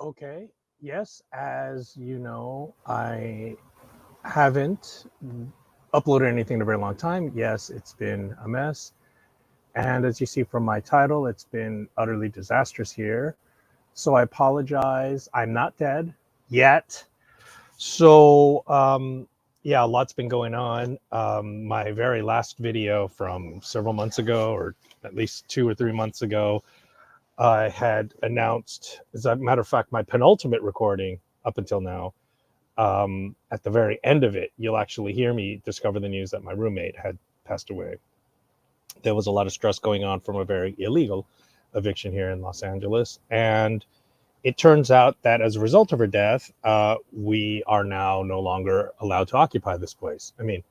Okay. Yes, as you know, I haven't uploaded anything in a very long time. Yes, it's been a mess. And as you see from my title, it's been utterly disastrous here. So I apologize. I'm not dead yet. So, yeah, a lot's been going on. My very last video from several months ago, or at least 2 or 3 months ago, I had announced, as a matter of fact, my penultimate recording up until now. At the very end of it, you'll actually hear me discover the news that my roommate had passed away. There was a lot of stress going on from a very illegal eviction here in Los Angeles. And it turns out that as a result of her death, we are now no longer allowed to occupy this place. I mean,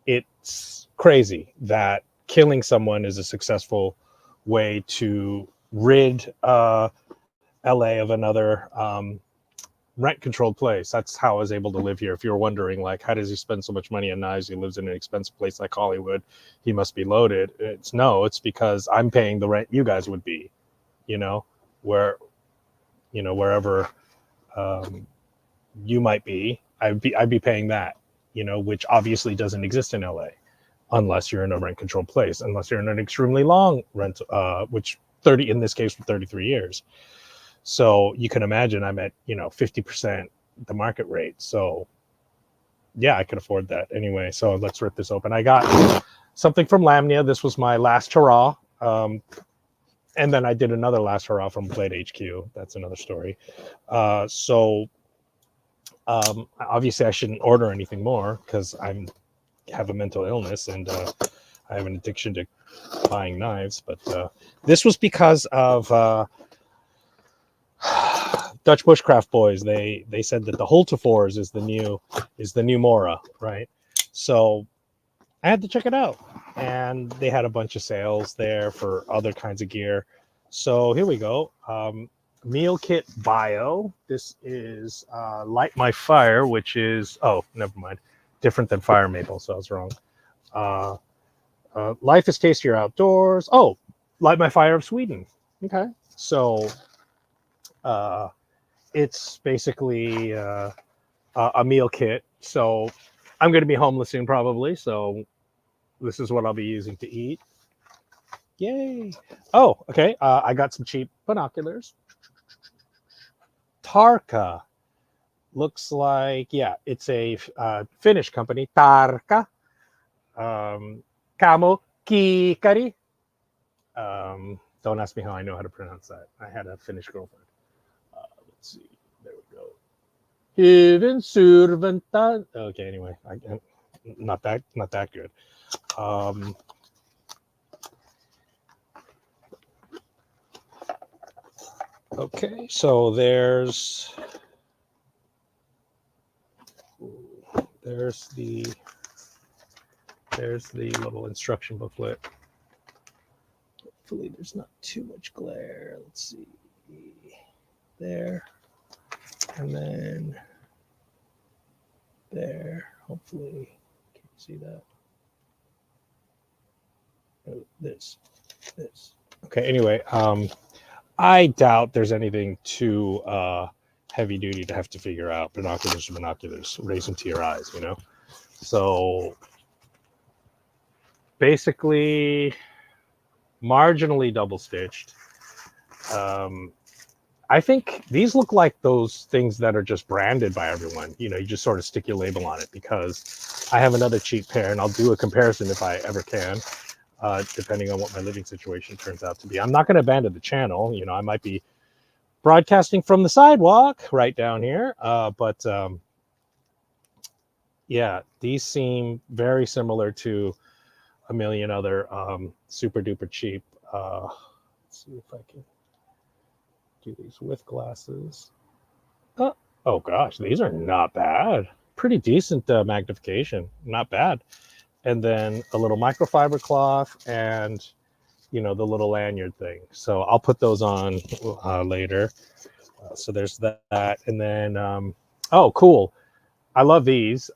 it's crazy that killing someone is a successful way to rid LA of another rent-controlled place. That's how I was able to live here. If you're wondering, like, how does he spend so much money on knives? He lives in an expensive place like Hollywood. He must be loaded. It's because I'm paying the rent you guys would be, wherever you might be, I'd be paying that, which obviously doesn't exist in LA unless you're in a rent-controlled place, unless you're in an extremely long rent, which 30 in this case for 33 years. So you can imagine I'm at 50% the market rate. So yeah, I could afford that anyway. So let's rip this open. I got something from Lamnia. This was my last hurrah. And then I did another last hurrah from BladeHq. That's another story. Obviously I shouldn't order anything more because I have a mental illness and I have an addiction to buying knives. But this was because of Dutch Bushcraft Boys. They said that the Hultifors is the new Mora, right? So I had to check it out, and they had a bunch of sales there for other kinds of gear. So here we go. Meal Kit Bio. This is Light My Fire, which is never mind, different than Fire Maple. So I was wrong. Life is Tastier Outdoors. Oh, Light My Fire of Sweden. Okay, so it's basically a meal kit. So I'm going to be homeless soon, probably. So this is what I'll be using to eat. Yay! Oh, okay. I got some cheap binoculars. Tarkka. Looks like, yeah, it's a Finnish company. Tarkka. Camo, Kiikari. Don't ask me how I know how to pronounce that. I had a Finnish girlfriend. Let's see. There we go. Even servanta. Okay, anyway, not that good. Okay, so there's the little instruction booklet. Hopefully there's not too much glare. Let's see. There. And then there. Hopefully. Can you see that? Oh, this. Okay, anyway, I doubt there's anything too heavy duty to have to figure out. Binoculars are binoculars. Raise them to your eyes, So basically marginally double stitched. I think these look like those things that are just branded by everyone. You just sort of stick your label on it, because I have another cheap pair and I'll do a comparison if I ever can, depending on what my living situation turns out to be. I'm not going to abandon the channel. I might be broadcasting from the sidewalk right down here. But yeah, these seem very similar to a million other super duper cheap. Let's see if I can do these with glasses. Oh gosh, these are not bad. Pretty decent magnification, not bad. And then a little microfiber cloth and the little lanyard thing. So I'll put those on later. So there's that. And then oh cool, I love these.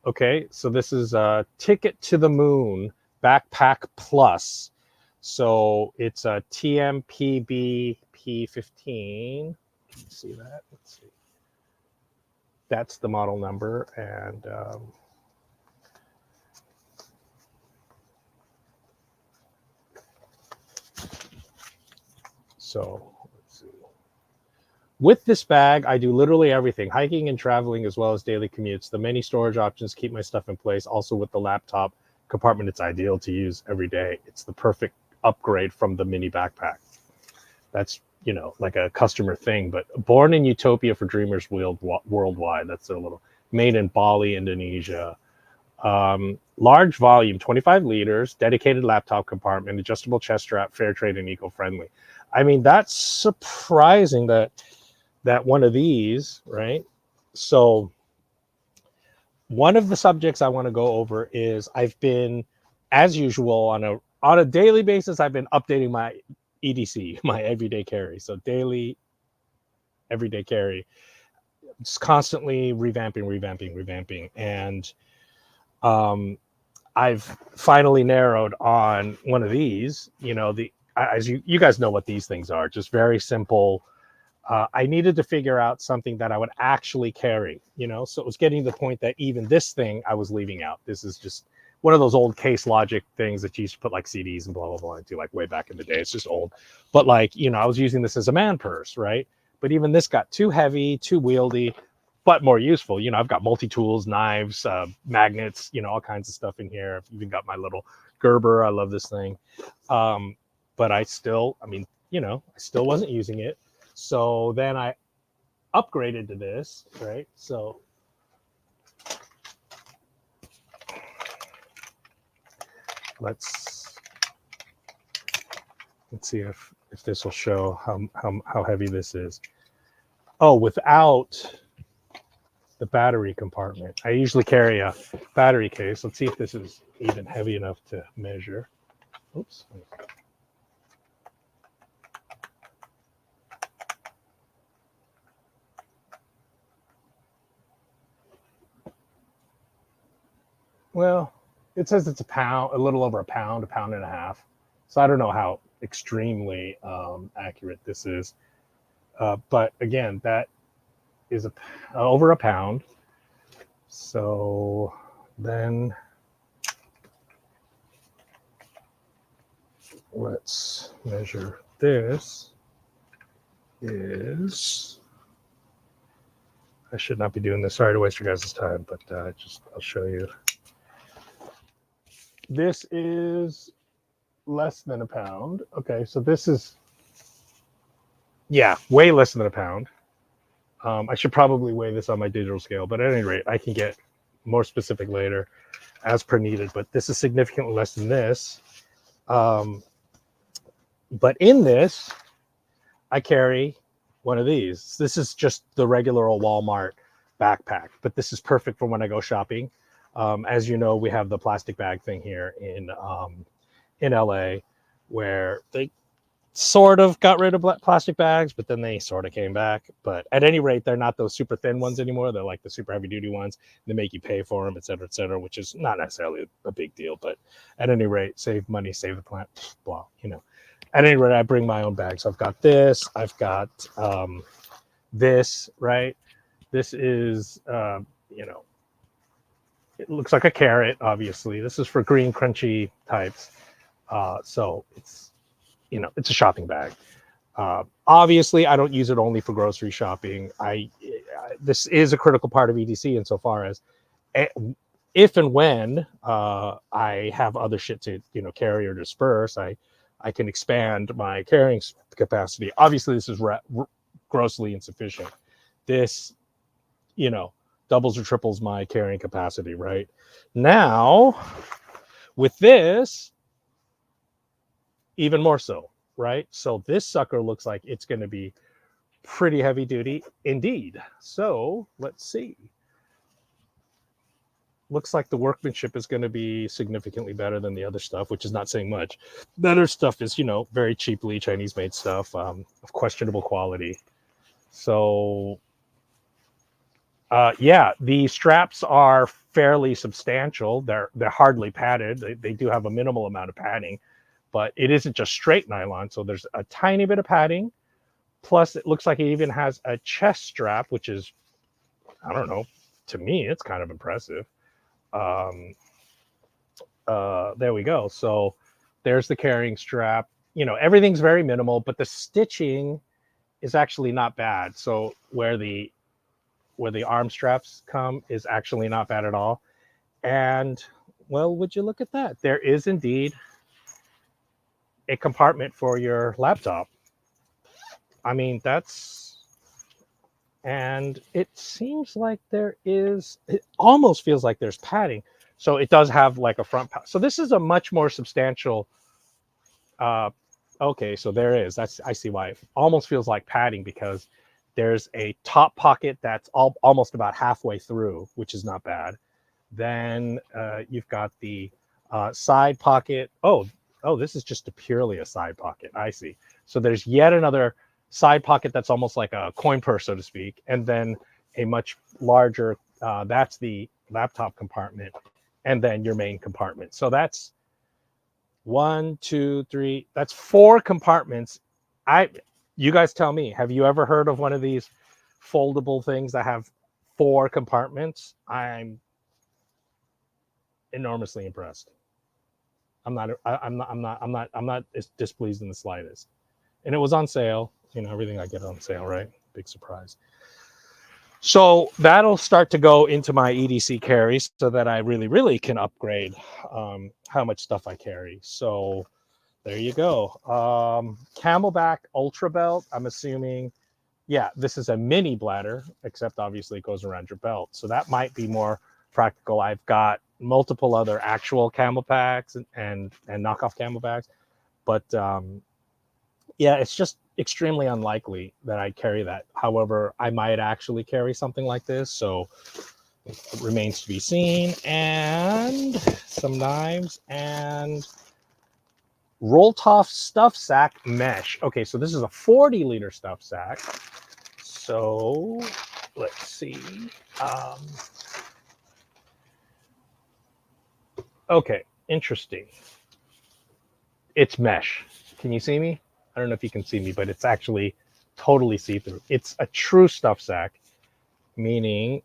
Okay, so this is a Ticket to the Moon Backpack Plus. So it's a TMPB P15. Can you see that? Let's see. That's the model number, and so let's see. With this bag, I do literally everything, hiking and traveling, as well as daily commutes. The many storage options keep my stuff in place. Also with the laptop compartment, it's ideal to use every day. It's the perfect upgrade from the mini backpack. That's, you know, like a customer thing, but born in utopia for dreamers worldwide. That's their little, made in Bali, Indonesia. Large volume, 25 liters, dedicated laptop compartment, adjustable chest strap, fair trade and eco-friendly. I mean, that's surprising that one of these, right? So one of the subjects I want to go over is I've been, as usual, on a daily basis, I've been updating my EDC, my everyday carry. So daily, everyday carry, just constantly revamping. And I've finally narrowed on one of these, you know, as you guys know what these things are, just very simple. I needed to figure out something that I would actually carry, you know, so it was getting to the point that even this thing I was leaving out. This is just one of those old Case Logic things that you used to put like CDs and blah, blah, blah into, like way back in the day. It's just old. But like, you know, I was using this as a man purse, right? But even this got too heavy, too wieldy, but more useful. You know, I've got multi-tools, knives, magnets, you know, all kinds of stuff in here. I've even got my little Gerber. I love this thing. But I still, I mean, you know, I still wasn't using it. So then I upgraded to this, right? So let's see if this will show how heavy this is. Oh, without the battery compartment. I usually carry a battery case. Let's see if this is even heavy enough to measure. Oops. Well, it says it's a little over a pound and a half. So I don't know how extremely accurate this is. But again, that is over a pound. So then let's measure this. I should not be doing this. Sorry to waste your guys' time, but I'll show you. This is less than a pound. Okay, so this is, yeah, way less than a pound. I should probably weigh this on my digital scale, but at any rate, I can get more specific later as per needed, but this is significantly less than this. But in this, I carry one of these. This is just the regular old Walmart backpack, but this is perfect for when I go shopping. As you know, we have the plastic bag thing here in LA, where they sort of got rid of plastic bags, but then they sort of came back. But at any rate, they're not those super thin ones anymore. They're like the super heavy duty ones. They make you pay for them, et cetera, which is not necessarily a big deal. But at any rate, save money, save the planet, blah, you know. At any rate, I bring my own bag. So I've got this. I've got this, right? This is, you know, it looks like a carrot, obviously. This is for green, crunchy types. So it's, you know, it's a shopping bag. Obviously, I don't use it only for grocery shopping. This is a critical part of EDC insofar as if and when I have other shit to, you know, carry or disperse, I can expand my carrying capacity. Obviously, this is grossly insufficient. This, you know, doubles or triples my carrying capacity, right? Now, with this, even more so, right? So this sucker looks like it's going to be pretty heavy duty indeed. So let's see. Looks like the workmanship is going to be significantly better than the other stuff, which is not saying much. The other stuff is, you know, very cheaply Chinese-made stuff of questionable quality. So, yeah, the straps are fairly substantial. They're hardly padded. They do have a minimal amount of padding, but it isn't just straight nylon. So there's a tiny bit of padding, Plus, it looks like it even has a chest strap, which is, I don't know, to me, it's kind of impressive. There we go. So there's the carrying strap. You know, everything's very minimal, but the stitching is actually not bad. So where the arm straps come is actually not bad at all. And well, would you look at that? There is indeed a compartment for your laptop. I mean, and it seems like it almost feels like there's padding. So it does have like a front. So this is a much more substantial. Okay, so there is. I see why it almost feels like padding, because there's a top pocket that's almost about halfway through, which is not bad. Then you've got the side pocket. Oh, this is just purely a side pocket. I see. So there's yet another side pocket that's almost like a coin purse, so to speak, and then a much larger. That's the laptop compartment, and then your main compartment. So that's 1, 2, 3. That's 4 compartments. You guys tell me. Have you ever heard of one of these foldable things that have 4 compartments? I'm enormously impressed. I'm not displeased in the slightest. And it was on sale. You know, everything I get on sale, right? Big surprise. So that'll start to go into my EDC carries so that I really can upgrade how much stuff I carry. So there you go. CamelBak Ultra Belt. I'm assuming, yeah, this is a mini bladder, except obviously it goes around your belt. So that might be more practical. I've got multiple other actual CamelBaks and knockoff CamelBaks, but yeah, it's just extremely unlikely that I'd carry that. However, I might actually carry something like this, so it remains to be seen. And some knives and Roll-Toff Stuffsack mesh. Okay, so this is a 40-liter Stuffsack. So let's see. Okay, interesting. It's mesh. Can you see me? I don't know if you can see me, but it's actually totally see-through. It's a true Stuffsack, meaning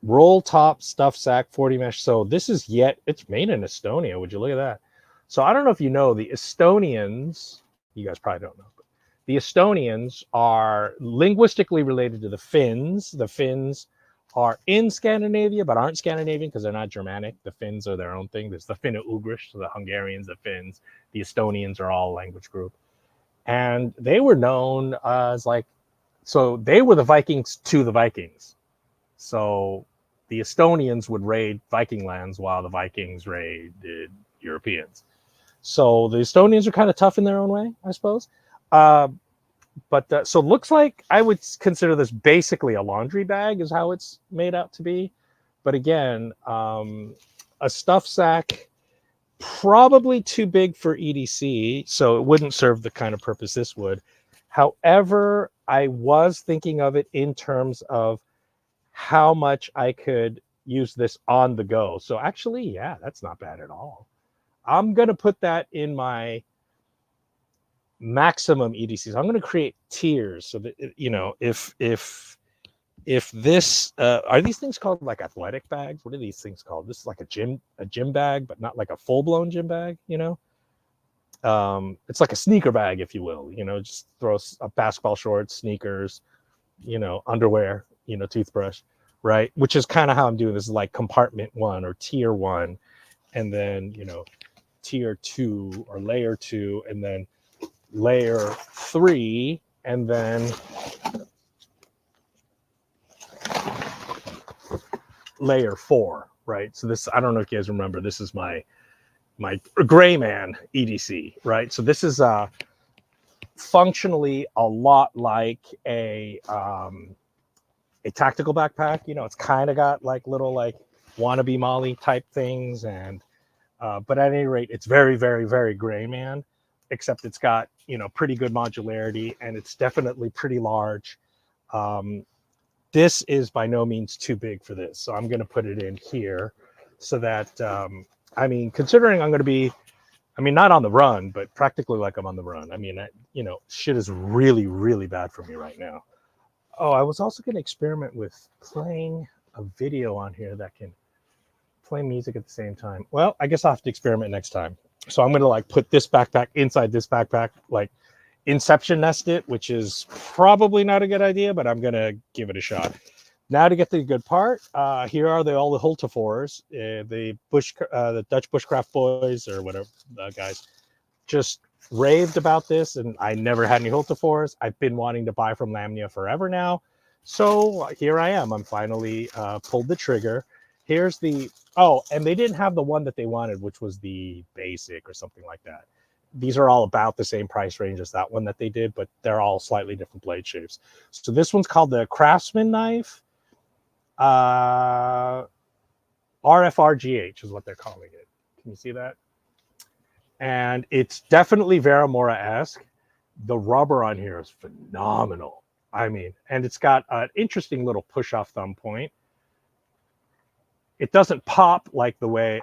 roll-top Stuffsack 40 mesh. So this is it's made in Estonia. Would you look at that? So I don't know if you know, the Estonians, you guys probably don't know, but the Estonians are linguistically related to the Finns. The Finns are in Scandinavia, but aren't Scandinavian because they're not Germanic. The Finns are their own thing. There's the Finno-Ugrish, so the Hungarians, the Finns, the Estonians are all a language group. And they were known as so they were the Vikings to the Vikings. So the Estonians would raid Viking lands while the Vikings raided Europeans. So the Estonians are kind of tough in their own way, I suppose. But so it looks like I would consider this basically a laundry bag is how it's made out to be. But again, a stuff sack, probably too big for EDC, so it wouldn't serve the kind of purpose this would. However, I was thinking of it in terms of how much I could use this on the go. So actually, yeah, that's not bad at all. I'm going to put that in my maximum EDCs. I'm going to create tiers so that, you know, if this are these things called like athletic bags? What are these things called? This is like a gym bag, but not like a full-blown gym bag, you know. It's like a sneaker bag, if you will, you know, just throw a basketball shorts, sneakers, you know, underwear, you know, toothbrush, right? Which is kind of how I'm doing this, is like compartment 1 or tier 1, and then, you know, tier 2 or layer 2, and then layer 3, and then layer 4, right? So this, I don't know if you guys remember, this is my gray man EDC, right? So this is functionally a lot like a tactical backpack. You know, it's kind of got like little like wannabe Molly type things, and but at any rate, it's very gray man, except it's got, you know, pretty good modularity, and it's definitely pretty large. This is by no means too big for this, so I'm going to put it in here so that I mean, considering I'm going to be I mean, not on the run, but practically like I'm on the run. I mean, you know, shit is really, really bad for me right now. Oh, I was also going to experiment with playing a video on here that can play music at the same time. Well, I guess I'll have to experiment next time. So I'm going to like put this backpack inside this backpack, like Inception nest it, which is probably not a good idea, but I'm going to give it a shot. Now to get the good part, here are all the Hultifors, the Dutch bushcraft boys or whatever guys, just raved about this, and I never had any Hultifors. I've been wanting to buy from Lamnia forever now, so here I am. I'm finally pulled the trigger. Here's the and they didn't have the one that they wanted, which was the basic or something like that. These are all about the same price range as that one that they did, but they're all slightly different blade shapes. So this one's called the Craftsman knife. RFRGH is what they're calling it. Can you see that? And it's definitely Veramora-esque. The rubber on here is phenomenal. I mean, and it's got an interesting little push-off thumb point. It doesn't pop like the way,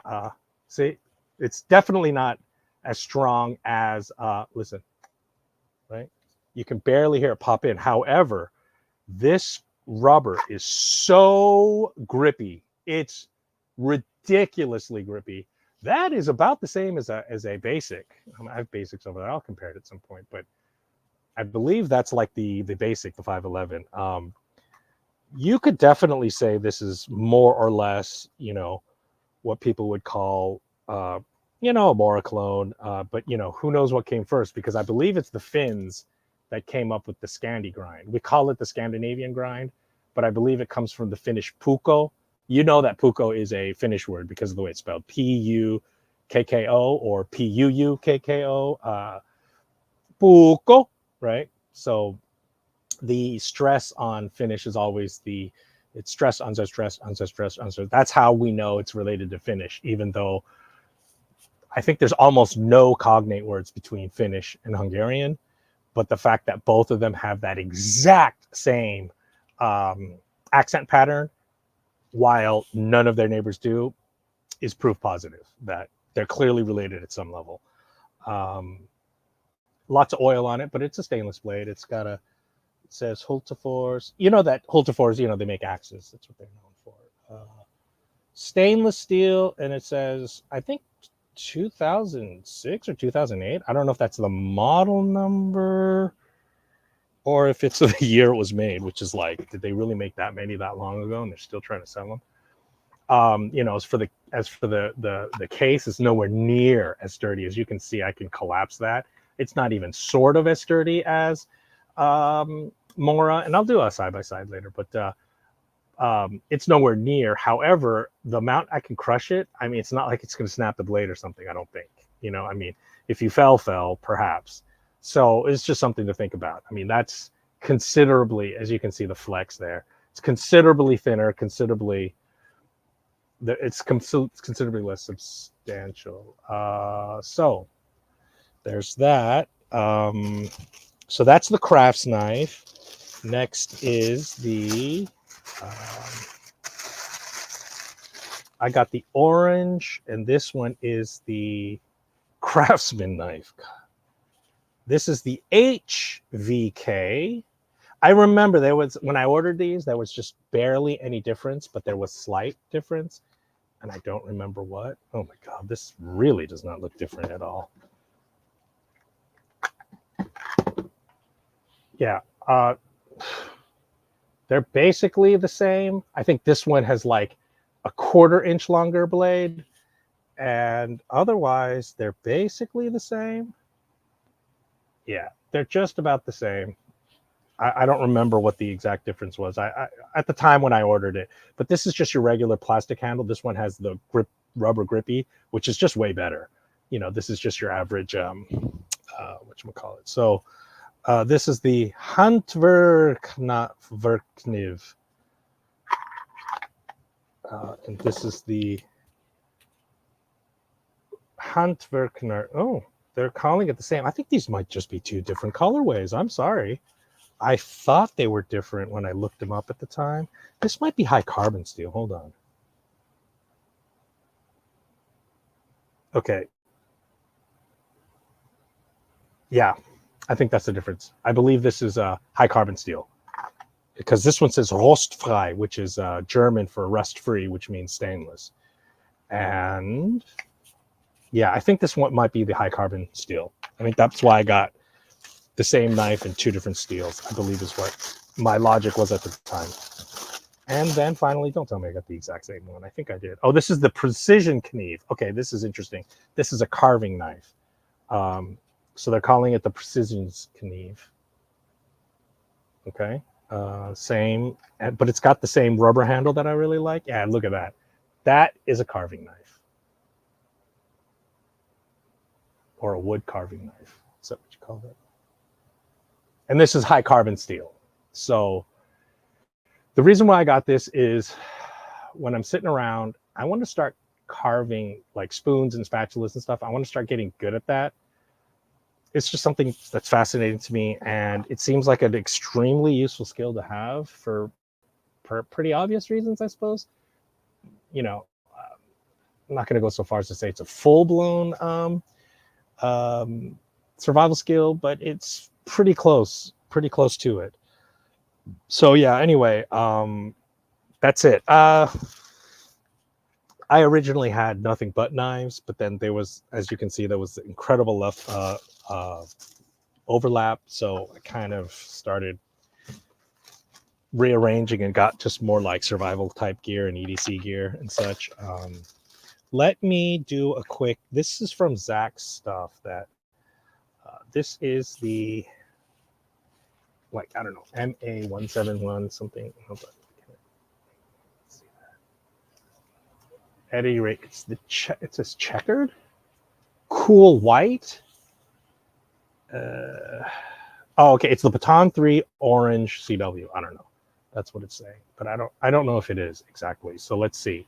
see, it's definitely not as strong as, listen, right? You can barely hear it pop in. However, this rubber is so grippy. It's ridiculously grippy. That is about the same as a basic. I have basics over there. I'll compare it at some point, but I believe that's like the basic, the 511. You could definitely say this is more or less, you know, what people would call, you know, a Mora clone. But, you know, who knows what came first, because I believe it's the Finns that came up with the Scandi grind. We call it the Scandinavian grind, but I believe it comes from the Finnish puukko. You know that puukko is a Finnish word because of the way it's spelled, P-U-K-K-O or P-U-U-K-K-O, puukko, right? So the stress on Finnish is always it's stress, unstress, stress, unstress, stress, unstress. That's how we know it's related to Finnish, even though I think there's almost no cognate words between Finnish and Hungarian. But the fact that both of them have that exact same accent pattern, while none of their neighbors do, is proof positive that they're clearly related at some level. Lots of oil on it, but it's a stainless blade. It says Hultifors. You know that Hultifors, you know, they make axes. That's what they're known for. Stainless steel, and it says, I think, 2006 or 2008. I don't know if that's the model number or if it's the year it was made, which is like, did they really make that many that long ago and they're still trying to sell them? You know, as for the case, it's nowhere near as sturdy. As you can see, I can collapse that. It's not even sort of as sturdy as Mora, and I'll do a side by side later, but it's nowhere near. However, the amount I can crush it, I mean, it's not like it's going to snap the blade or something. I don't think, you know, I mean, if you fell, perhaps. So it's just something to think about. I mean, that's considerably, as you can see, the flex there. It's considerably thinner, it's considerably less substantial. So there's that. So that's the crafts knife. Next is the I got the orange, and this one is the Craftsman knife. This is the HVK. I remember there was, when I ordered these, there was just barely any difference, but there was slight difference, and I don't remember what. Oh my God, this really does not look different at all. Yeah, they're basically the same. I think this one has like a 1/4 inch longer blade, and otherwise they're basically the same. Yeah, they're just about the same. I don't remember what the exact difference was. I at the time when I ordered it, but this is just your regular plastic handle. This one has the rubber grippy, which is just way better. You know, this is just your average whatchamacallit. So this is the Handwerkniv. And this is the Handwerkner. Oh, they're calling it the same. I think these might just be two different colorways. I'm sorry. I thought they were different when I looked them up at the time. This might be high carbon steel. Hold on. Okay. Yeah, I think that's the difference. I believe this is a high carbon steel because this one says rostfrei, which is German for rust free, which means stainless. And yeah, I think this one might be the high carbon steel. I think that's why I got the same knife in two different steels, I believe is what my logic was at the time. And then finally, don't tell me I got the exact same one. I think I did. Oh, this is the precision knife. Okay, this is interesting. This is a carving knife. So they're calling it the precision knife. Okay, same, but it's got the same rubber handle that I really like. Yeah, look at that. That is a carving knife. Or a wood carving knife. Is that what you call it? And this is high carbon steel. So the reason why I got this is when I'm sitting around, I want to start carving like spoons and spatulas and stuff. I want to start getting good at that. It's just something that's fascinating to me, and it seems like an extremely useful skill to have for pretty obvious reasons, I suppose. You know, I'm not going to go so far as to say it's a full-blown survival skill, but it's pretty close to it. So yeah, anyway, that's it. I originally had nothing but knives, but then there was, as you can see, there was incredible overlap. So I kind of started rearranging and got just more like survival type gear and EDC gear and such. Let me do a quick, this is from Zach's stuff that, this is the, like, I don't know, MA171 something. Hold on. At any rate, it's it says checkered, cool white. Oh, okay, it's the Baton 3 orange CW. I don't know. That's what it's saying, but I don't know if it is exactly. So let's see.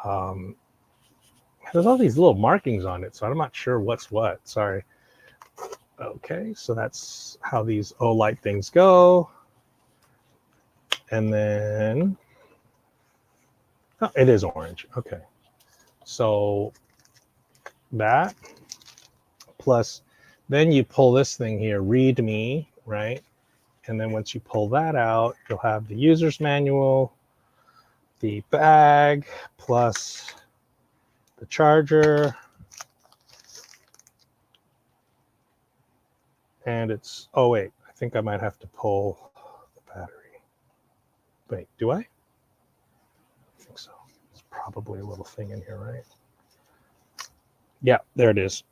There's all these little markings on it, so I'm not sure what's what. Sorry. Okay, so that's how these Olight things go. And then, oh, it is orange. Okay. So that plus, then you pull this thing here, read me, right? And then once you pull that out, you'll have the user's manual, the bag, plus the charger. And it's, oh wait, I think I might have to pull the battery. Wait, do I? I think so. There's probably a little thing in here, right? Yeah, there it is.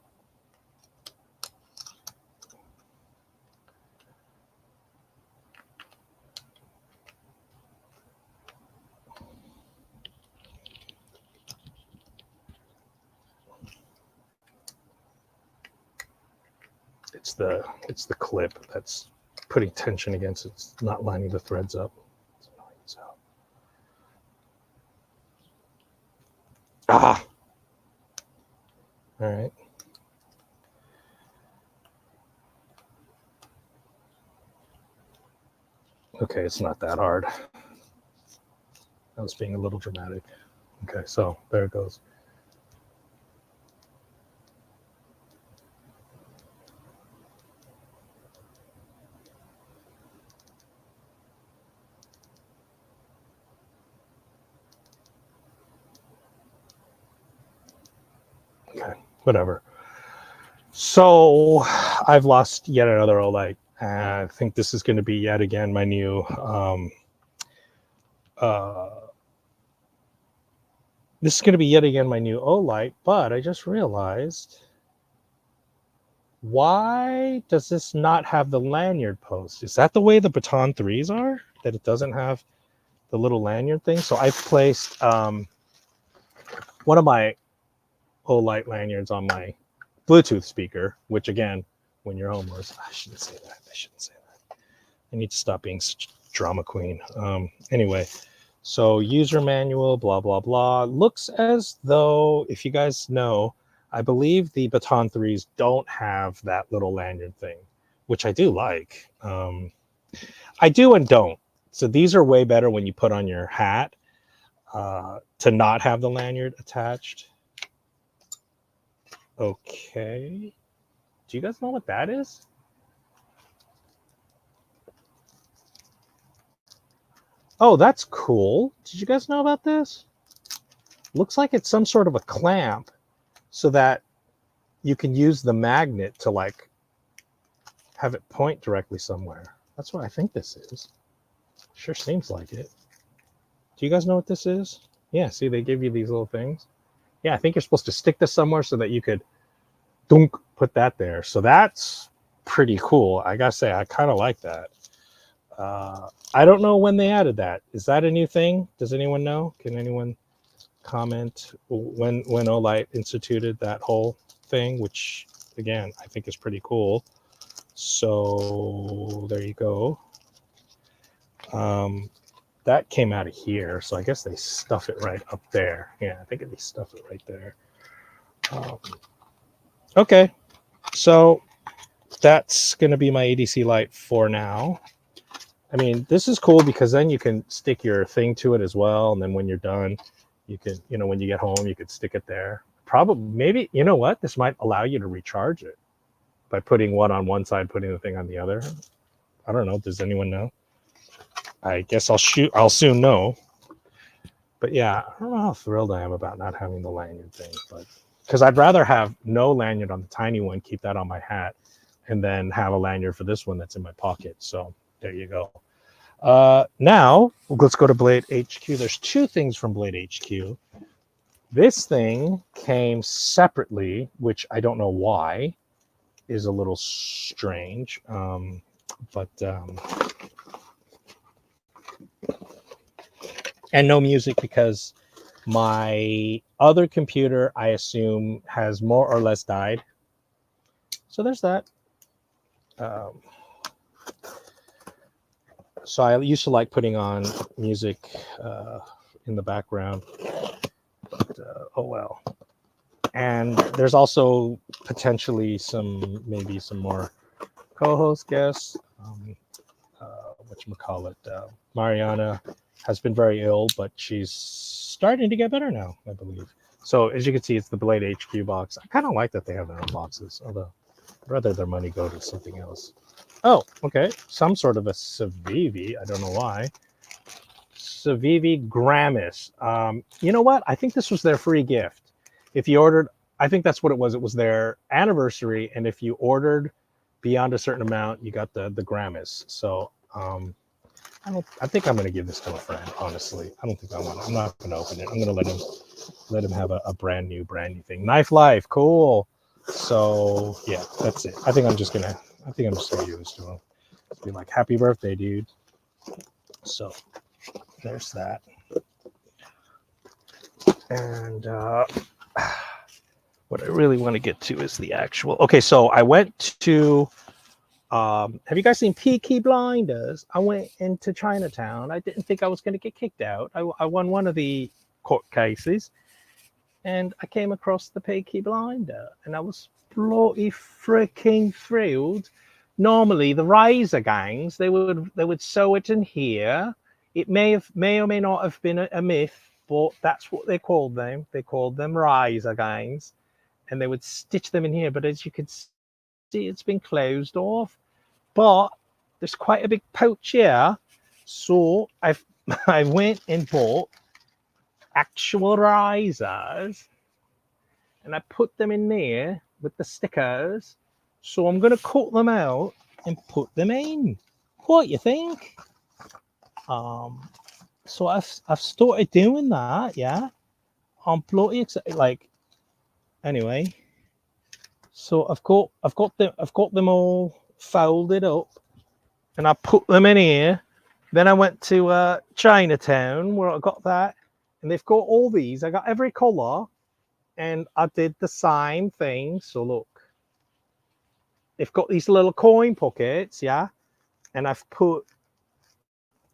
It's the clip that's putting tension against it. It's not lining the threads up. It's annoying as hell. Ah! All right. Okay, it's not that hard. I was being a little dramatic. Okay, so there it goes. Okay, whatever. So I've lost yet another Olight. I think this is going to be yet again my new this is going to be yet again my new Olight, but I just realized, why does this not have the lanyard post? Is that the way the Baton 3s are? That it doesn't have the little lanyard thing? So I've placed one of my Olight lanyards on my Bluetooth speaker, which again, when you're home, I shouldn't say that. I shouldn't say that. I need to stop being such a drama queen. Anyway, so user manual, blah, blah, blah. Looks as though, if you guys know, I believe the Baton 3s don't have that little lanyard thing, which I do like. I do and don't. So these are way better when you put on your hat to not have the lanyard attached. Okay. Do you guys know what that is? Oh, that's cool. Did you guys know about this? Looks like it's some sort of a clamp so that you can use the magnet to like have it point directly somewhere. That's what I think this is. Sure seems like it. Do you guys know what this is? Yeah, see, they give you these little things. Yeah, I think you're supposed to stick this somewhere so that you could dunk, put that there. So that's pretty cool. I gotta say, I kind of like that. I don't know when they added that. Is that a new thing? Does anyone know? Can anyone comment when Olight instituted that whole thing, which again, I think is pretty cool. So there you go. That came out of here, so I guess they stuff it right up there. Yeah, I think they stuff it right there. Okay, so that's going to be my ADC light for now. I mean, this is cool because then you can stick your thing to it as well, and then when you're done, you can, you know, when you get home, you could stick it there. Probably, maybe, you know what? This might allow you to recharge it by putting one on one side, putting the thing on the other. I don't know. Does anyone know? I guess I'll soon know. But yeah, I don't know how thrilled I am about not having the lanyard thing, but because I'd rather have no lanyard on the tiny one, keep that on my hat, and then have a lanyard for this one that's in my pocket. So there you go. Now let's go to BladeHq. There's two things from BladeHq. This thing came separately, which I don't know why, is a little strange. And no music because my other computer, I assume, has more or less died. So there's that. So I used to like putting on music in the background. But, oh well. And there's also potentially maybe some more co-host guests. Whatchamacallit, Mariana has been very ill, but she's starting to get better now, I believe. So as you can see, it's the BladeHq box. I kind of like that they have their own boxes, although I'd rather their money go to something else. Oh, okay. Some sort of a Civivi. I don't know why. Civivi Gramis. You know what? I think this was their free gift. If you ordered, I think that's what it was. It was their anniversary, and if you ordered beyond a certain amount, you got the Gramis. So I think I'm going to give this to a friend. Honestly, I don't think I want it. I'm not going to open it. I'm going to let him have a brand new thing. Knife Life, cool. So yeah, that's it. I think I'm just gonna give this to him. Be like, happy birthday, dude. So there's that. And what I really want to get to is the actual. Okay, so I went to. Have you guys seen Peaky Blinders? I went into Chinatown. I didn't think I was going to get kicked out. I won one of the court cases, and I came across the Peaky Blinder, and I was bloody freaking thrilled. Normally, the Riser gangs, they would sew it in here. It may or may not have been a myth, but that's what they called them. They called them Riser gangs, and they would stitch them in here. But as you can see, it's been closed off. But there's quite a big pouch here, so I went and bought actual risers, and I put them in there with the stickers. So I'm going to cut them out and put them in. What you think? So I've started doing that. Yeah, I'm bloody excited. Like, anyway. So I've got them all folded up, and I put them in here. Then I went to Chinatown where I got that, and they've got all these. I got every color, and I did the same thing. So look, they've got these little coin pockets, yeah, and I've put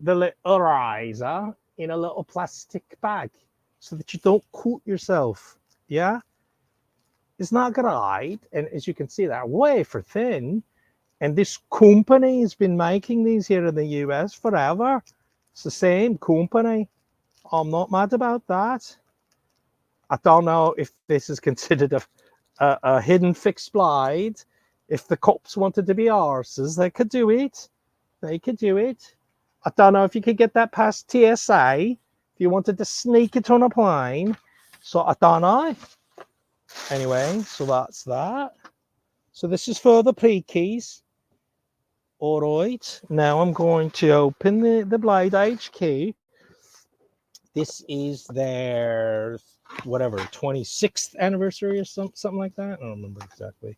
the little riser in a little plastic bag so that you don't cut yourself, yeah. It's not gonna hide, and as you can see, they're way for thin. And this company has been making these here in the US forever. It's the same company. I'm not mad about that. I don't know if this is considered a hidden fixed blade, If the cops wanted to be arses, they could do it. They could do it. I don't know if you could get that past TSA. If you wanted to sneak it on a plane. So I don't know. Anyway, so that's that. So this is for the P-keys. All right. Now I'm going to open the BladeHq. This is their, whatever, 26th anniversary or something like that. I don't remember exactly.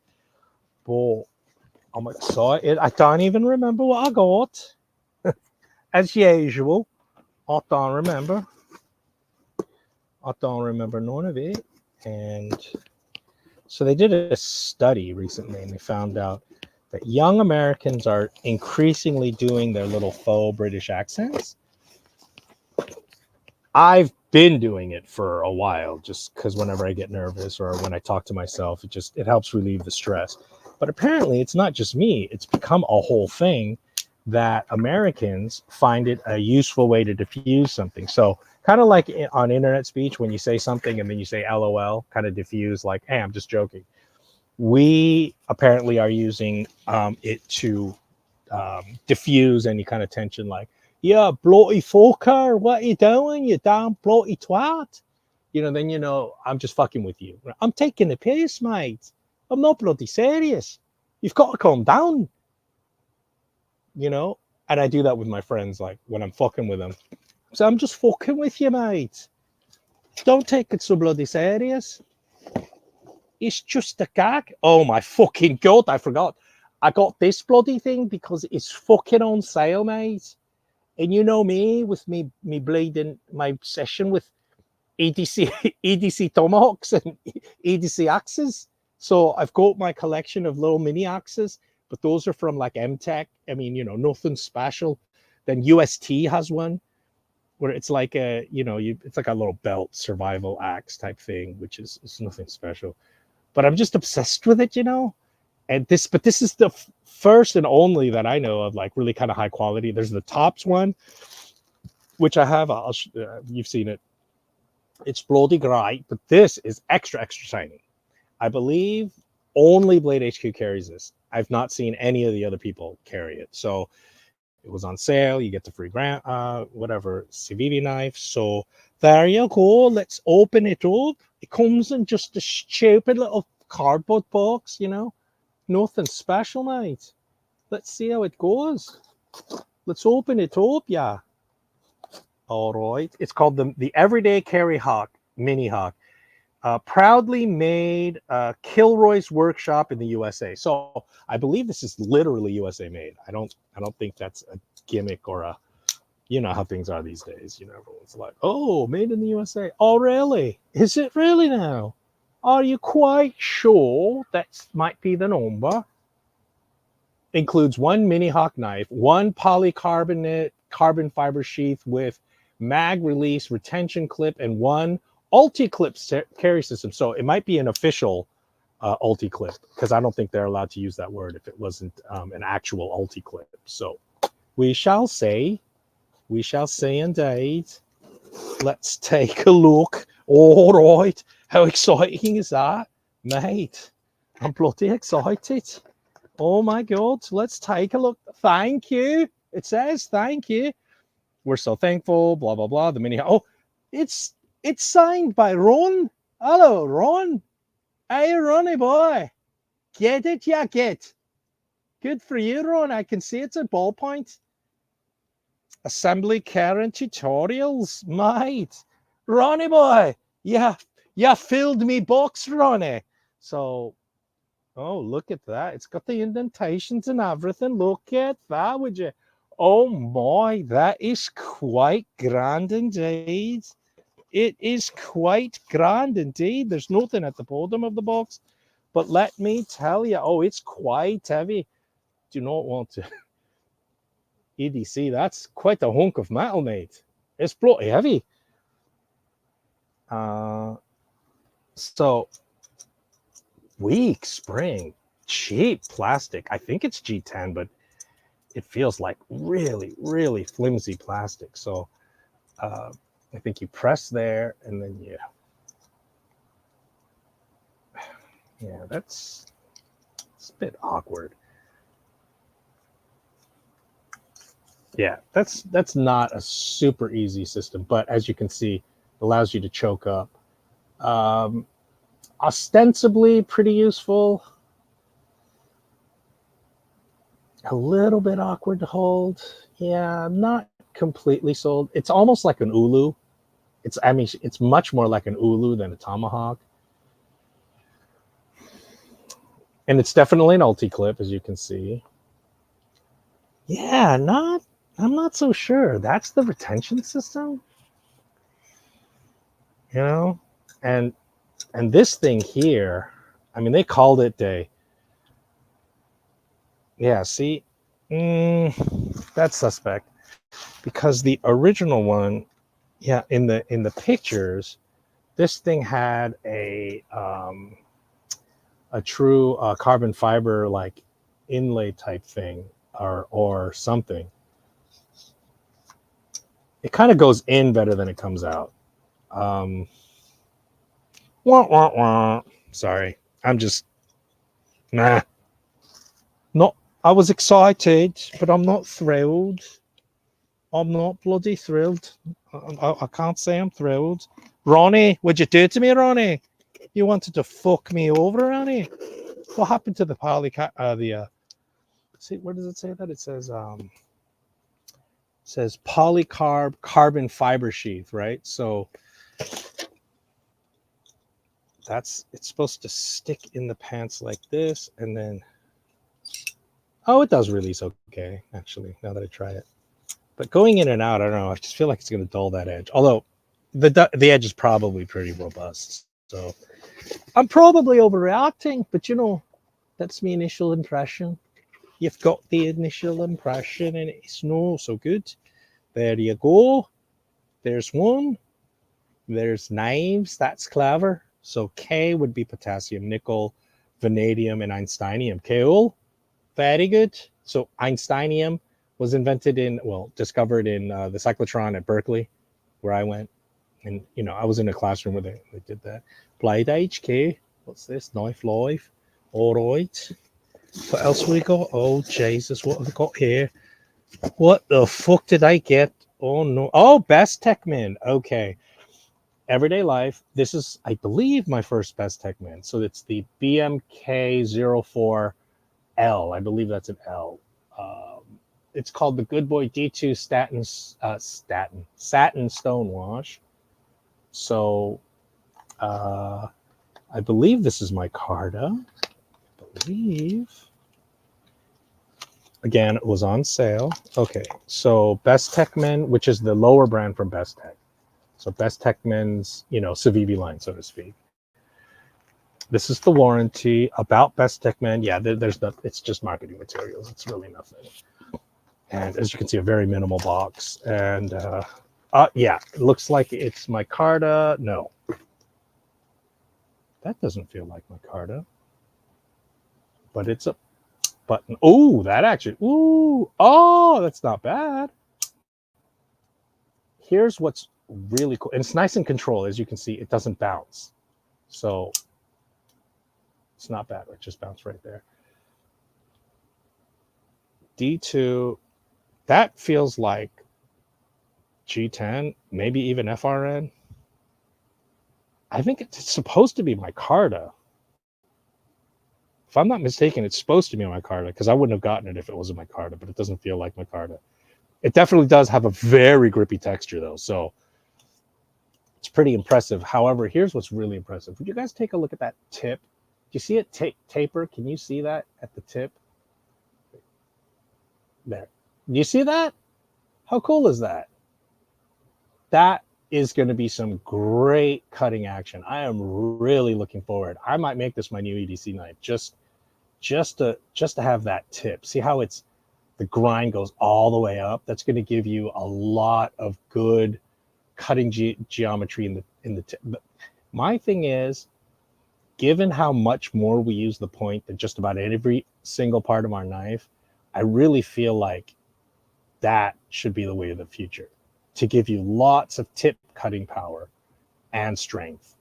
But I'm excited. I don't even remember what I got. As usual, I don't remember. I don't remember none of it. And so they did a study recently, and they found out that young Americans are increasingly doing their little faux British accents. I've been doing it for a while, just because whenever I get nervous or when I talk to myself, it helps relieve the stress. But apparently, it's not just me; it's become a whole thing that Americans find it a useful way to diffuse something. So kind of like on internet speech, when you say something and then you say LOL, kind of diffuse, like, hey, I'm just joking. We apparently are using it to diffuse any kind of tension, like, yeah, bloody fucker, what are you doing, you damn bloody twat? You know, then you know, I'm just fucking with you. I'm taking the piss, mate. I'm not bloody serious. You've got to calm down. You know, and I do that with my friends, like when I'm fucking with them. So I'm just fucking with you, mate. Don't take it so bloody serious. It's just a gag. Oh my fucking god, I forgot. I got this bloody thing because it's fucking on sale, mate. And you know me with me bleeding my obsession with EDC tomahawks and EDC axes. So I've got my collection of little mini axes, but those are from like MTech. I mean, you know, nothing special. Then UST has one where it's like a, you know, it's like a little belt survival axe type thing, which is nothing special. But I'm just obsessed with it, you know. And this is the first and only that I know of, like really kind of high quality. There's the Tops one, which I have. You've seen it. It's bloody great, but this is extra shiny. I believe only BladeHq carries this. I've not seen any of the other people carry it. So it was on sale. You get the free grant, whatever, Civivi knife. So there you go. Let's open it up. It comes in just a stupid little cardboard box, you know. Nothing special, mate. Let's see how it goes. Let's open it up, yeah. All right. It's called the Everyday Carry Hawk, Mini Hawk. Proudly made Kilroy's Workshop in the USA. So I believe this is literally USA made. I don't think that's a gimmick or a, you know how things are these days. You know, everyone's like, oh, made in the USA. Oh, really? Is it really now? Are you quite sure that might be the number? Includes one mini hawk knife, one polycarbonate carbon fiber sheath with mag release retention clip, and one Ulticlip carry system. So it might be an official Ulticlip, because I don't think they're allowed to use that word if it wasn't an actual Ulticlip. So we shall say indeed. Let's take a look. All right, how exciting is that, mate? I'm bloody excited. Oh my god, let's take a look. Thank you. It says thank you. We're so thankful, blah blah blah. The mini, oh, it's signed by Ron. Hello, Ron. Hey, Ronnie boy. Get it? Yeah, get. Good for you, Ron. I can see it's a ballpoint. Assembly care and tutorials, mate. Ronnie boy. Yeah, filled me box, Ronnie. So, oh, look at that. It's got the indentations and everything. Look at that, would you? Oh my, that is quite grand indeed. It is quite grand indeed. There's nothing at the bottom of the box. But let me tell you, oh, it's quite heavy. Do not want to. EDC, that's quite a hunk of metal, mate. It's bloody heavy. So, weak spring, cheap plastic. I think it's G10, but it feels like really, really flimsy plastic. So I think you press there and then yeah, that's It's a bit awkward. Yeah, that's not a super easy system, but as you can see, it allows you to choke up. Ostensibly pretty useful. A little bit awkward to hold. Yeah, I'm not completely sold. It's almost like an ulu. It's much more like an ulu than a tomahawk. And it's definitely an Ulticlip, as you can see. Yeah, I'm not so sure. That's the retention system, you know? And this thing here, I mean, they called it yeah, see, that's suspect because the original one, yeah, in the pictures, this thing had a true carbon fiber like inlay type thing or something. It kind of goes in better than it comes out. Wah, wah, wah. Sorry, I'm just nah. Not. I was excited, but I'm not thrilled. I'm not bloody thrilled. I can't say I'm thrilled. Ronnie, what'd you do to me, Ronnie? You wanted to fuck me over, Ronnie. What happened to the see, where does it say that? It says polycarb carbon fiber sheath, right? So it's supposed to stick in the pants like this, and then oh, it does release okay, actually, now that I try it. But going in and out, I don't know, I just feel like it's going to dull that edge. Although the edge is probably pretty robust. So I'm probably overreacting, but you know, that's my initial impression. You've got the initial impression, and it's no so good. There you go. There's one. There's knives. That's clever. So K would be potassium, nickel, vanadium, and einsteinium. Cool. Very good. So einsteinium was discovered in the cyclotron at Berkeley, where I went. And, you know, I was in a classroom where they did that. BladeHq. What's this? Knife Live. All right. What else we got? Oh, Jesus. What have we got here? What the fuck did I get? Oh, no. Oh, Bestechman. Okay. Everyday Life. This is, I believe, my first Bestechman. So it's the BMK04L. I believe that's an L. It's called the Goodboy D2 Satin Stonewash. So I believe this is micarta. Again, it was on sale. Okay, so Bestechman, which is the lower brand from Bestech. So Bestechman's, you know, Civivi line, so to speak. This is the warranty about Bestechman. Yeah, it's just marketing materials. It's really nothing. And as you can see, a very minimal box. And yeah, it looks like it's micarta. No, that doesn't feel like micarta. But it's a button. Oh, that actually. Ooh, oh, that's not bad. Here's what's really cool. And it's nice and controlled. As you can see, it doesn't bounce. So it's not bad. It just bounced right there. D2, that feels like G10, maybe even FRN. I think it's supposed to be micarta. If I'm not mistaken, it's supposed to be micarta because I wouldn't have gotten it if it wasn't micarta, but it doesn't feel like micarta. It definitely does have a very grippy texture though, so it's pretty impressive. However, here's what's really impressive. Would you guys take a look at that tip? Do you see it taper? Can you see that at the tip? There. Do you see that? How cool is that? That is going to be some great cutting action. I am really looking forward. I might make this my new EDC knife just to have that tip. See how the grind goes all the way up. That's going to give you a lot of good cutting geometry in the tip. But my thing is, given how much more we use the point than just about every single part of our knife, I really feel like that should be the way of the future, to give you lots of tip cutting power and strength.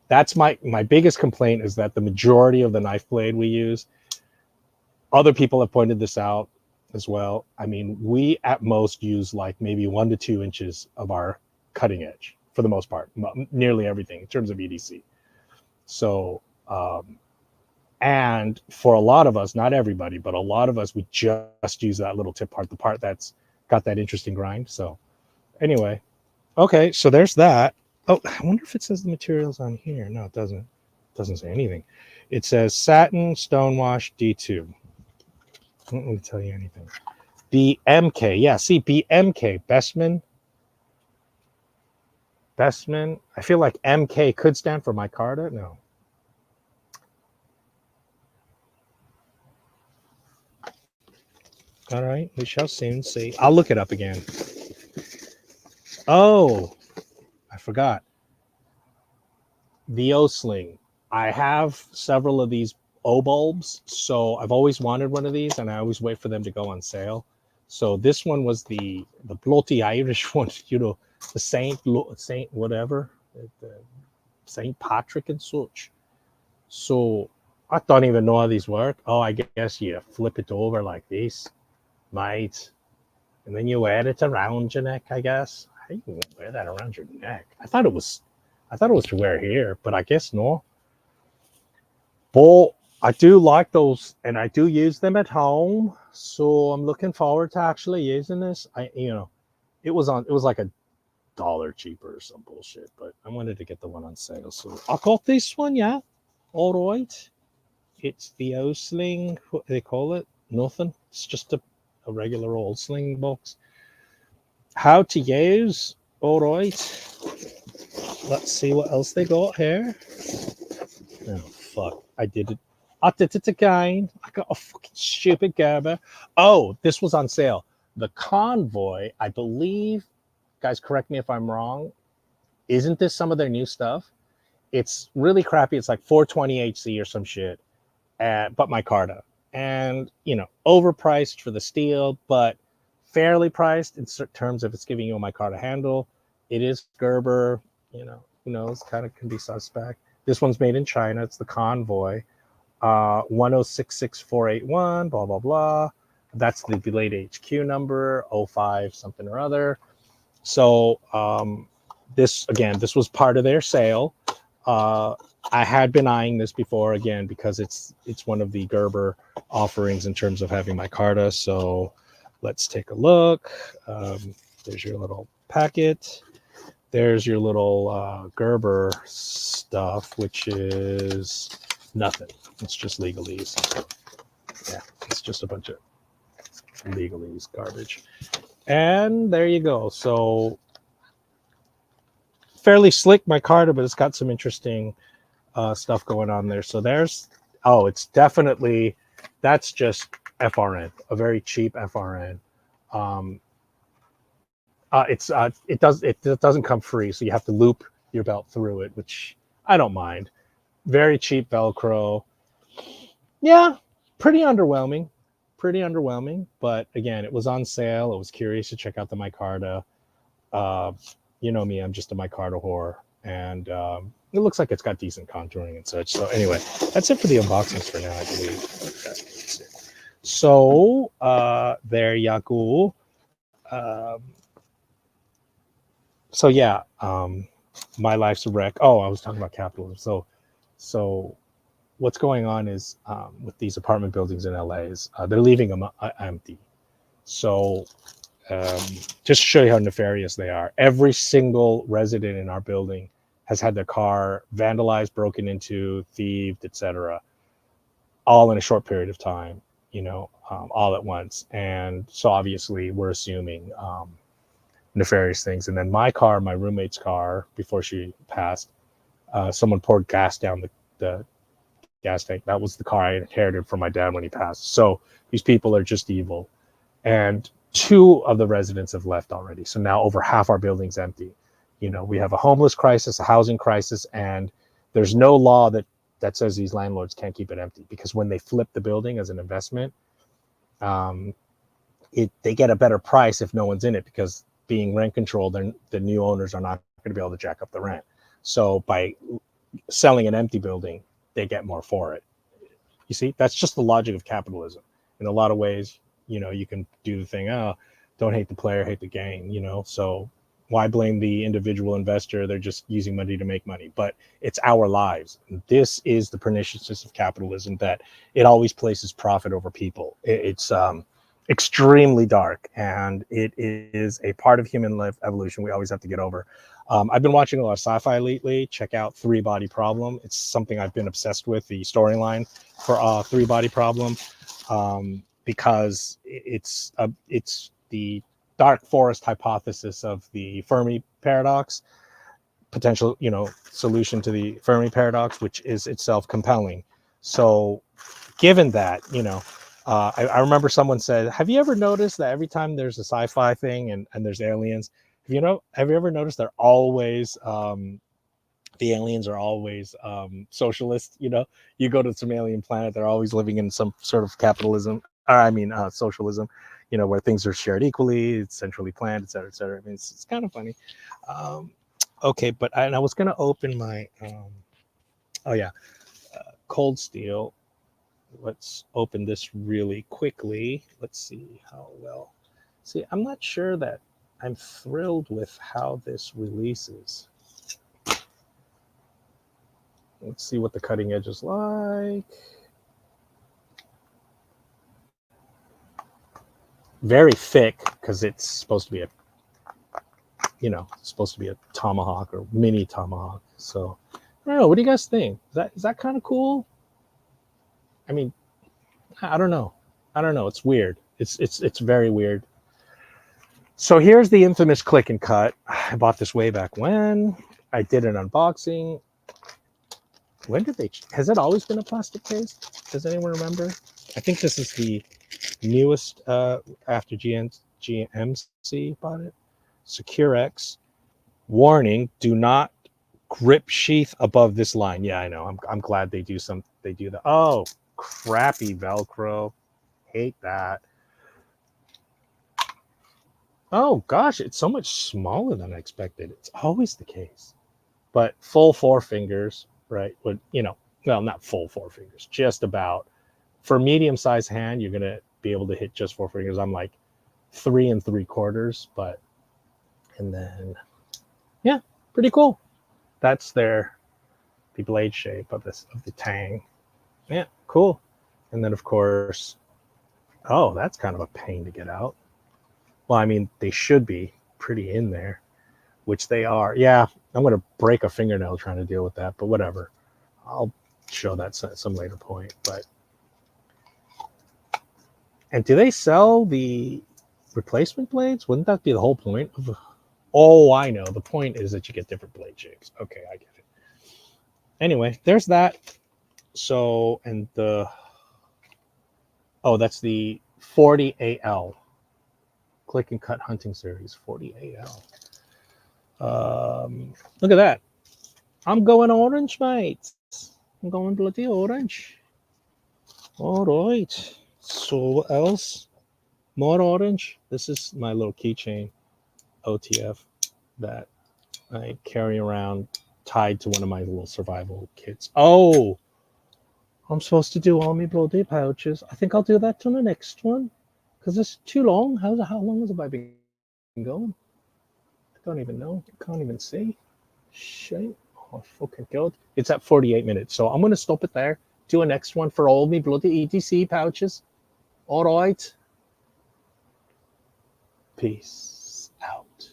That's my biggest complaint, is that the majority of the knife blade we use, other people have pointed this out as well. I mean, we at most use like maybe 1 to 2 inches of our cutting edge for the most part, nearly everything in terms of EDC. So, and for a lot of us, not everybody, but a lot of us, we just use that little tip part, the part that's got that interesting grind. So anyway, okay, so there's that. Oh, I wonder if it says the materials on here. No, it doesn't. It doesn't say anything. It says satin stonewash D2. Don't really tell you anything. BMK. Yeah, see, BMK. Bestman. I feel like MK could stand for micarta. No. All right, we shall soon see. I'll look it up again. Oh, I forgot. The Osling. I have several of these O bulbs, so I've always wanted one of these, and I always wait for them to go on sale. So this one was the bloody Irish one, you know, the Saint whatever, the Saint Patrick and such. So I don't even know how these work. Oh, I guess you flip it over like this, mate, and then you wear it around your neck. I guess. How do you wear that around your neck? I thought it was to wear here, but I guess no. But I do like those, and I do use them at home. So I'm looking forward to actually using this. It was like $1 cheaper or some bullshit, but I wanted to get the one on sale. So I got this one, yeah. All right. It's the Osling. What do they call it? Nothing. It's just a regular old sling box. How to use. All right. Let's see what else they got here. Oh, fuck. I did it again. I got a fucking stupid Gerber. Oh, this was on sale. The Convoy, I believe, guys, correct me if I'm wrong. Isn't this some of their new stuff? It's really crappy. It's like 420 HC or some shit, but micarta. And, overpriced for the steel, but fairly priced in terms of it's giving you a micarta handle. It is Gerber, who knows, kind of can be suspect. This one's made in China. It's the Convoy. 1066481, blah, blah, blah. That's the BladeHq number, 05 something or other. So this was part of their sale. I had been eyeing this before, again, because it's one of the Gerber offerings in terms of having micarta. So let's take a look. There's your little packet. There's your little Gerber stuff, which is nothing. It's just legalese. Yeah, it's just a bunch of legalese garbage. And there you go. So fairly slick micarta, but it's got some interesting stuff going on there. So it's definitely, that's just FRN, a very cheap FRN. It doesn't come free, so you have to loop your belt through it, which I don't mind. Very cheap Velcro. Yeah, pretty underwhelming. But again, it was on sale. I was curious to check out the micarta. You know me, I'm just a micarta whore, and it looks like it's got decent contouring and such. So anyway, that's it for the unboxings for now, I believe. Okay, that's it. So there you go. So yeah, my life's a wreck. Oh, I was talking about capitalism. So what's going on is with these apartment buildings in LA is they're leaving them empty. So just to show you how nefarious they are, every single resident in our building has had their car vandalized, broken into, thieved, etc., all in a short period of time, all at once. And so obviously we're assuming nefarious things. And then my roommate's car, before she passed, someone poured gas down the gas tank. That was the car I inherited from my dad when he passed. So these people are just evil. And 2 of the residents have left already. So now over half our building's empty. We have a homeless crisis, a housing crisis, and there's no law that says these landlords can't keep it empty, because when they flip the building as an investment, they get a better price if no one's in it, because being rent controlled, the new owners are not going to be able to jack up the rent. So by selling an empty building, they get more for it. You see, that's just the logic of capitalism. In a lot of ways, you know, you can do the thing, oh, don't hate the player, hate the game, you know. So why blame the individual investor? They're just using money to make money. But it's our lives. This is the perniciousness of capitalism, that it always places profit over people. It's extremely dark, and it is a part of human life evolution we always have to get over. I've been watching a lot of sci-fi lately. Check out Three Body Problem. It's something I've been obsessed with, the storyline for Three Body Problem, because it's the dark forest hypothesis of the Fermi paradox, potential, you know, solution to the Fermi paradox, which is itself compelling. So given that, you know, I remember someone said, have you ever noticed that every time there's a sci-fi thing and there's aliens, have you ever noticed they're always the aliens are always socialist? You know, you go to some alien planet, they're always living in some sort of capitalism, socialism, you know, where things are shared equally, it's centrally planned, et cetera, et cetera. I mean, it's kind of funny. Okay, but I was going to open my, cold steel. Let's open this really quickly. Let's see how well. See, I'm not sure that I'm thrilled with how this releases. Let's see what the cutting edge is like. Very thick, because it's supposed to be a, you know, it's supposed to be a tomahawk or mini tomahawk. So I don't know. What do you guys think? Is that kind of cool? I mean, I don't know. It's weird. It's very weird. So here's the infamous click and cut. I bought this way back when. I did an unboxing. When did they? Has it always been a plastic case? Does anyone remember? I think this is the newest after GMC bought it. Secure-X. Warning: do not grip sheath above this line. Yeah, I know. I'm glad they do that. Oh, crappy Velcro. Hate that. Oh gosh, it's so much smaller than I expected. It's always the case. But full four fingers, right? Would, you know, well, not full four fingers, just about. For medium-sized hand, you're gonna be able to hit just four fingers. I'm like 3 3/4, but, and then, yeah, pretty cool. That's the blade shape of the tang. Yeah, cool. And then of course, oh, that's kind of a pain to get out. Well, I mean, they should be pretty in there, which they are. Yeah, I'm going to break a fingernail trying to deal with that, but whatever. I'll show that at some later point. But, and do they sell the replacement blades? Wouldn't that be the whole point of? Oh, I know. The point is that you get different blade shapes. Okay, I get it. Anyway, there's that. So, and that's the 40AL. Click and cut hunting series, 40AL. Look at that. I'm going orange, mate. I'm going bloody orange. All right. So what else? More orange. This is my little keychain, OTF, that I carry around tied to one of my little survival kits. Oh, I'm supposed to do all my bloody pouches. I think I'll do that on the next one, because it's too long. How long has I been going? I don't even know. I can't even see. Shit. Oh, fucking God. It's at 48 minutes. So I'm going to stop it there. Do a next one for all me bloody ETC pouches. All right. Peace out.